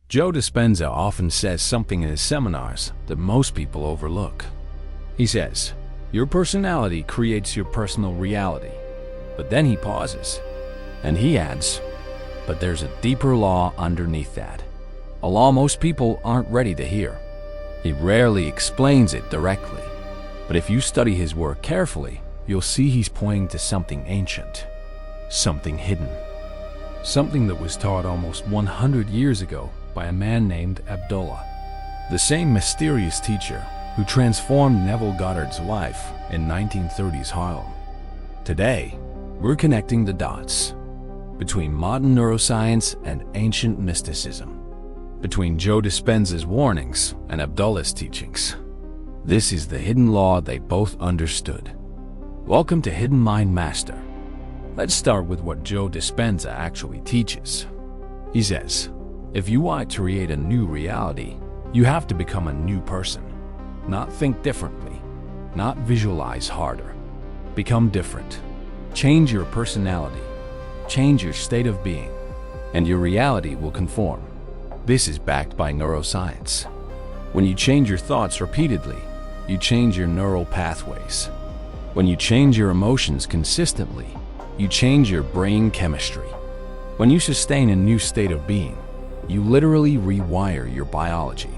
Joe Dispenza often says something in his seminars that most people overlook. He says, "Your personality creates your personal reality." But then he pauses, and he adds, "But there's a deeper law underneath that. A law most people aren't ready to hear." He rarely explains it directly, but if you study his work carefully, you'll see he's pointing to something ancient, something hidden, something that was taught almost 100 years ago by a man named Abdullah, the same mysterious teacher who transformed Neville Goddard's life in 1930s Harlem. Today, we're connecting the dots between modern neuroscience and ancient mysticism, between Joe Dispenza's warnings and Abdullah's teachings. This is the hidden law they both understood. Welcome to Hidden Mind Master. Let's start with what Joe Dispenza actually teaches. He says, if you want to create a new reality, you have to become a new person. Not think differently, not visualize harder. Become different. Change your personality, change your state of being, and your reality will conform. This is backed by neuroscience. When you change your thoughts repeatedly, you change your neural pathways. When you change your emotions consistently, you change your brain chemistry. When you sustain a new state of being, you literally rewire your biology.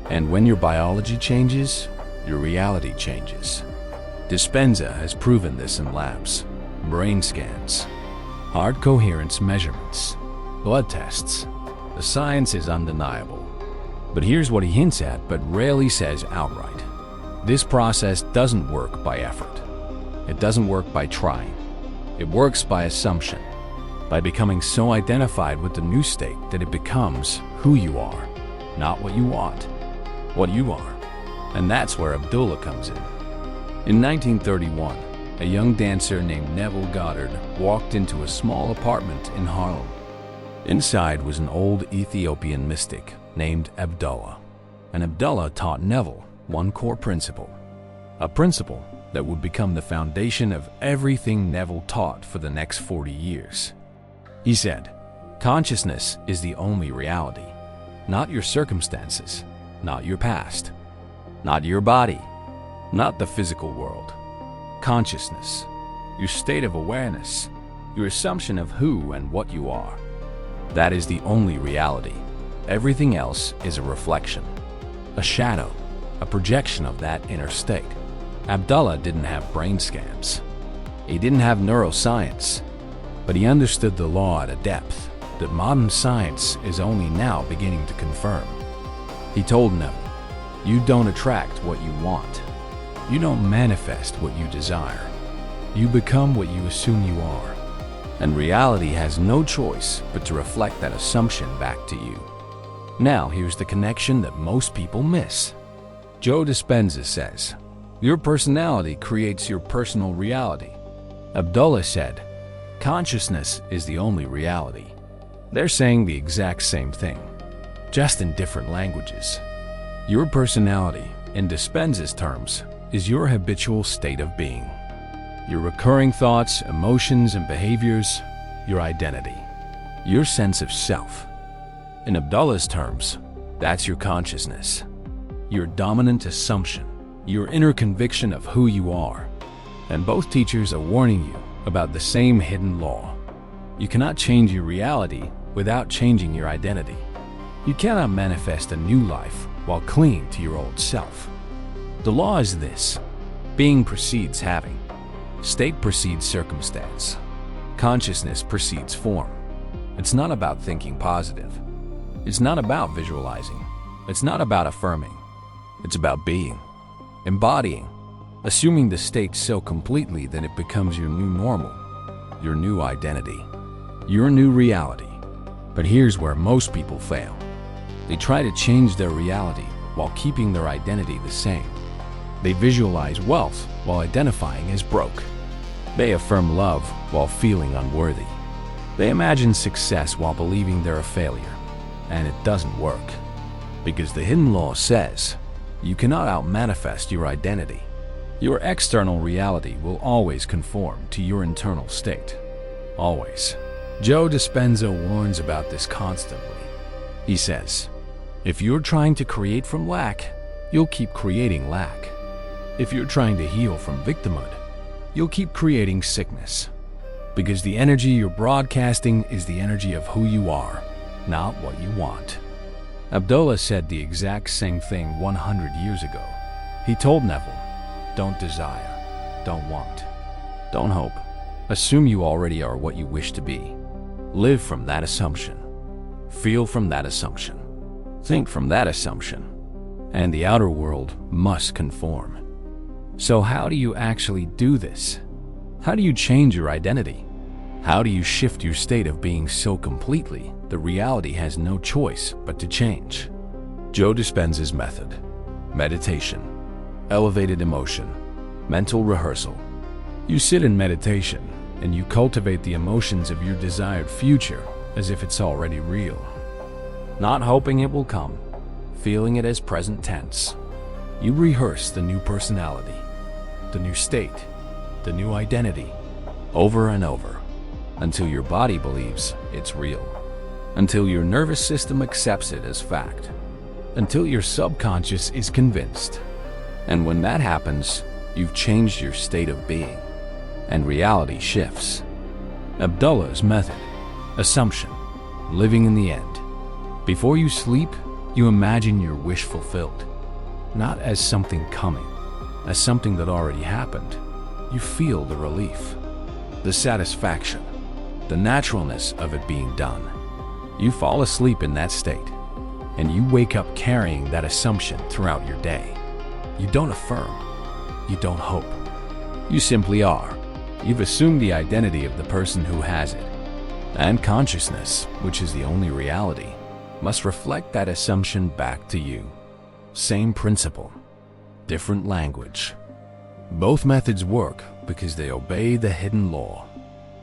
And when your biology changes, your reality changes. Dispenza has proven this in labs, brain scans, heart coherence measurements, blood tests. The science is undeniable. But here's what he hints at but rarely says outright. This process doesn't work by effort. It doesn't work by trying. It works by assumption, by becoming so identified with the new state that it becomes who you are, not what you want, what you are. And that's where Abdullah comes in. In 1931, a young dancer named Neville Goddard walked into a small apartment in Harlem. Inside was an old Ethiopian mystic named Abdullah. And Abdullah taught Neville one core principle, a principle that would become the foundation of everything Neville taught for the next 40 years. He said, consciousness is the only reality, not your circumstances, not your past, not your body, not the physical world. Consciousness, your state of awareness, your assumption of who and what you are. That is the only reality. Everything else is a reflection, a shadow, a projection of that inner state. Abdullah didn't have brain scans. He didn't have neuroscience, but he understood the law at a depth that modern science is only now beginning to confirm. He told Neville, you don't attract what you want. You don't manifest what you desire. You become what you assume you are. And reality has no choice but to reflect that assumption back to you. Now here's the connection that most people miss. Joe Dispenza says, your personality creates your personal reality. Abdullah said, consciousness is the only reality. They're saying the exact same thing, just in different languages. Your personality, in Dispenza's terms, is your habitual state of being. Your recurring thoughts, emotions, and behaviors, your identity, your sense of self. In Abdullah's terms, that's your consciousness, your dominant assumption, your inner conviction of who you are. And both teachers are warning you about the same hidden law. You cannot change your reality without changing your identity. You cannot manifest a new life while clinging to your old self. The law is this: being precedes having, state precedes circumstance, consciousness precedes form. It's not about thinking positive. It's not about visualizing. It's not about affirming. It's about being, embodying, assuming the state so completely that it becomes your new normal, your new identity, your new reality. But here's where most people fail. They try to change their reality while keeping their identity the same. They visualize wealth while identifying as broke. They affirm love while feeling unworthy. They imagine success while believing they're a failure. And it doesn't work. Because the hidden law says, you cannot out-manifest your identity. Your external reality will always conform to your internal state. Always. Joe Dispenza warns about this constantly. He says, if you're trying to create from lack, you'll keep creating lack. If you're trying to heal from victimhood, you'll keep creating sickness. Because the energy you're broadcasting is the energy of who you are, not what you want. Abdullah said the exact same thing 100 years ago. He told Neville, don't desire, don't want, don't hope. Assume you already are what you wish to be. Live from that assumption. Feel from that assumption. Think from that assumption. And the outer world must conform. So how do you actually do this? How do you change your identity? How do you shift your state of being so completely that reality has no choice but to change? Joe Dispenza's method: meditation, elevated emotion, mental rehearsal. You sit in meditation and you cultivate the emotions of your desired future as if it's already real. Not hoping it will come, feeling it as present tense. You rehearse the new personality, the new state, the new identity, over and over, until your body believes it's real, until your nervous system accepts it as fact, until your subconscious is convinced. And when that happens, you've changed your state of being, and reality shifts. Abdullah's method: assumption, living in the end. Before you sleep, you imagine your wish fulfilled, not as something coming, as something that already happened. You feel the relief, the satisfaction, the naturalness of it being done. You fall asleep in that state, and you wake up carrying that assumption throughout your day. You don't affirm, you don't hope. You simply are. You've assumed the identity of the person who has it. And consciousness, which is the only reality, must reflect that assumption back to you. Same principle, different language. Both methods work because they obey the hidden law.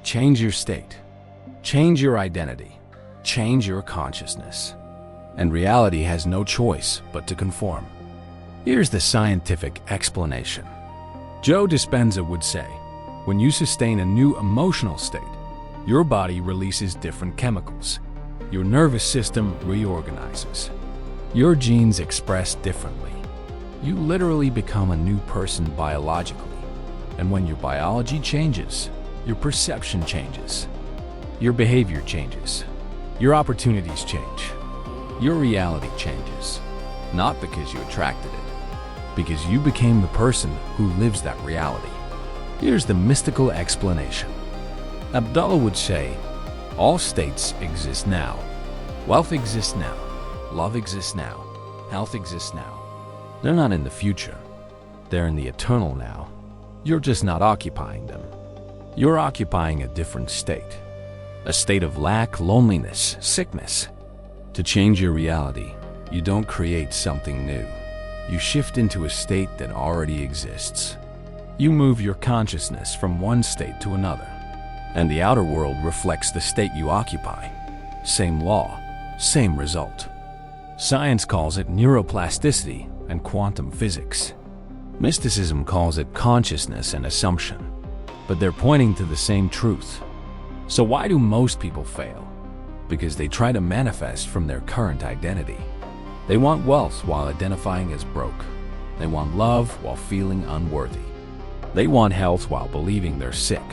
Change your state, change your identity, change your consciousness, and reality has no choice but to conform. Here's the scientific explanation. Joe Dispenza would say, when you sustain a new emotional state, your body releases different chemicals. Your nervous system reorganizes. Your genes express differently. You literally become a new person biologically. And when your biology changes, your perception changes. Your behavior changes. Your opportunities change. Your reality changes. Not because you attracted it, because you became the person who lives that reality. Here's the mystical explanation. Abdullah would say, all states exist now. Wealth exists now. Love exists now. Health exists now. They're not in the future. They're in the eternal now. You're just not occupying them. You're occupying a different state. A state of lack, loneliness, sickness. To change your reality, you don't create something new. You shift into a state that already exists. You move your consciousness from one state to another, and the outer world reflects the state you occupy. Same law, same result. Science calls it neuroplasticity and quantum physics. Mysticism calls it consciousness and assumption, but they're pointing to the same truth. So why do most people fail? Because they try to manifest from their current identity. They want wealth while identifying as broke. They want love while feeling unworthy. They want health while believing they're sick.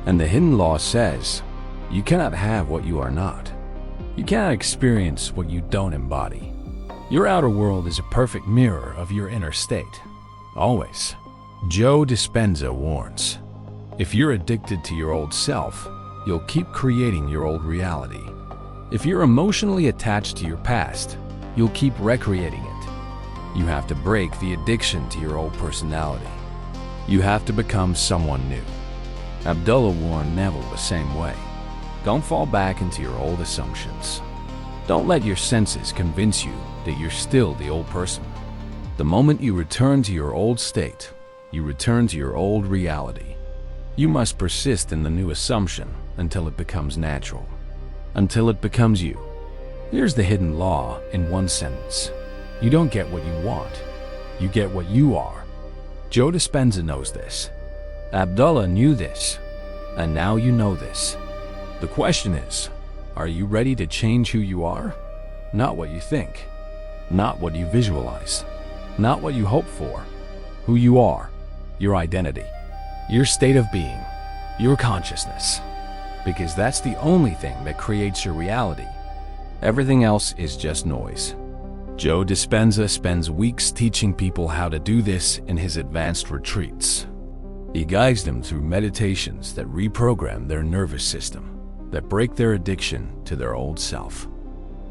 And the hidden law says, you cannot have what you are not. You cannot experience what you don't embody. Your outer world is a perfect mirror of your inner state. Always. Joe Dispenza warns, if you're addicted to your old self, you'll keep creating your old reality. If you're emotionally attached to your past, you'll keep recreating it. You have to break the addiction to your old personality. You have to become someone new. Abdullah warned Neville the same way. Don't fall back into your old assumptions. Don't let your senses convince you that you're still the old person. The moment you return to your old state, you return to your old reality. You must persist in the new assumption until it becomes natural, until it becomes you. Here's the hidden law in one sentence. You don't get what you want. You get what you are. Joe Dispenza knows this. Abdullah knew this. And now you know this. The question is, are you ready to change who you are? Not what you think, not what you visualize, not what you hope for. Who you are, your identity, your state of being, your consciousness. Because that's the only thing that creates your reality. Everything else is just noise. Joe Dispenza spends weeks teaching people how to do this in his advanced retreats. He guides them through meditations that reprogram their nervous system, that break their addiction to their old self,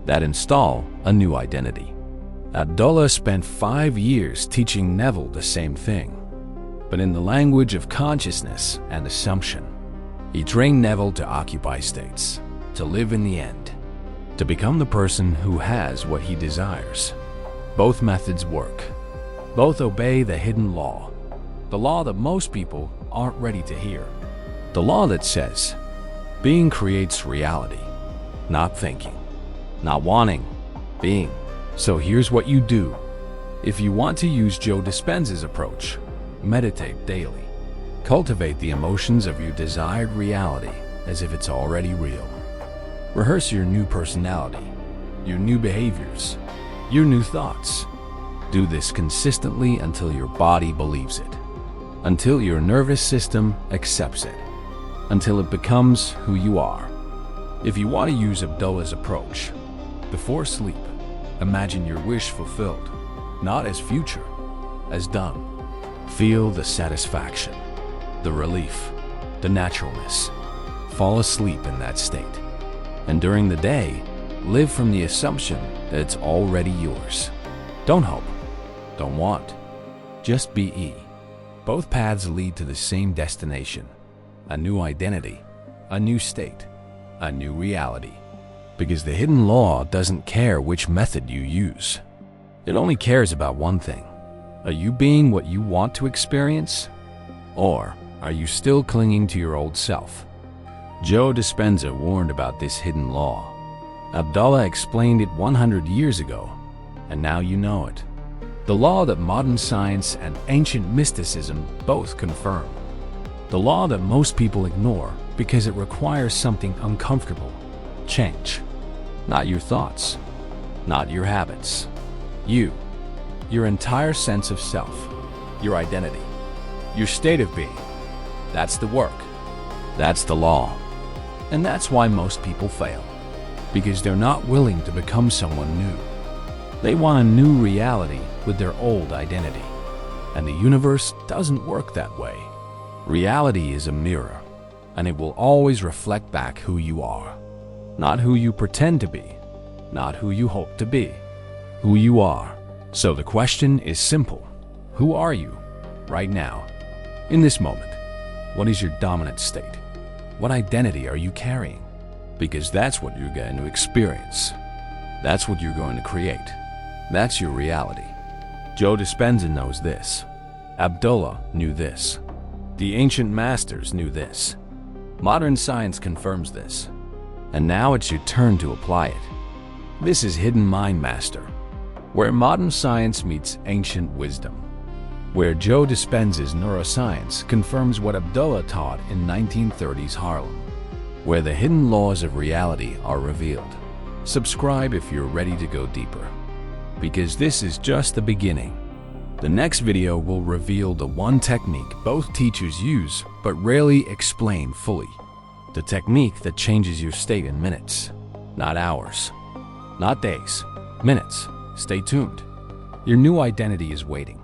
that install a new identity. Abdullah spent 5 years teaching Neville the same thing, but in the language of consciousness and assumption. He trained Neville to occupy states, to live in the end, to become the person who has what he desires. Both methods work. Both obey the hidden law, the law that most people aren't ready to hear. The law that says, being creates reality, not thinking, not wanting, being. So here's what you do. If you want to use Joe Dispenza's approach, meditate daily. Cultivate the emotions of your desired reality as if it's already real. Rehearse your new personality, your new behaviors, your new thoughts. Do this consistently until your body believes it, until your nervous system accepts it, until it becomes who you are. If you want to use Abdullah's approach, before sleep, imagine your wish fulfilled, not as future, as done. Feel the satisfaction, the relief, the naturalness. Fall asleep in that state. And during the day, live from the assumption that it's already yours. Don't hope, don't want, just be. Both paths lead to the same destination, a new identity, a new state, a new reality. Because the hidden law doesn't care which method you use. It only cares about one thing. Are you being what you want to experience? Or are you still clinging to your old self? Joe Dispenza warned about this hidden law. Abdullah explained it 100 years ago, and now you know it. The law that modern science and ancient mysticism both confirm. The law that most people ignore because it requires something uncomfortable. Change. Not your thoughts, not your habits. You, your entire sense of self, your identity, your state of being. That's the work. That's the law. And that's why most people fail. Because they're not willing to become someone new. They want a new reality with their old identity. And the universe doesn't work that way. Reality is a mirror, and it will always reflect back who you are. Not who you pretend to be, not who you hope to be, who you are. So the question is simple. Who are you right now, in this moment? What is your dominant state? What identity are you carrying? Because that's what you're going to experience. That's what you're going to create. That's your reality. Joe Dispenza knows this. Abdullah knew this. The ancient masters knew this. Modern science confirms this. And now it's your turn to apply it. This is Hidden Mind Master, where modern science meets ancient wisdom. Where Joe Dispenza's neuroscience confirms what Abdullah taught in 1930s Harlem. Where the hidden laws of reality are revealed. Subscribe if you're ready to go deeper. Because this is just the beginning. The next video will reveal the one technique both teachers use but rarely explain fully. The technique that changes your state in minutes, not hours, not days, minutes. Stay tuned. Your new identity is waiting.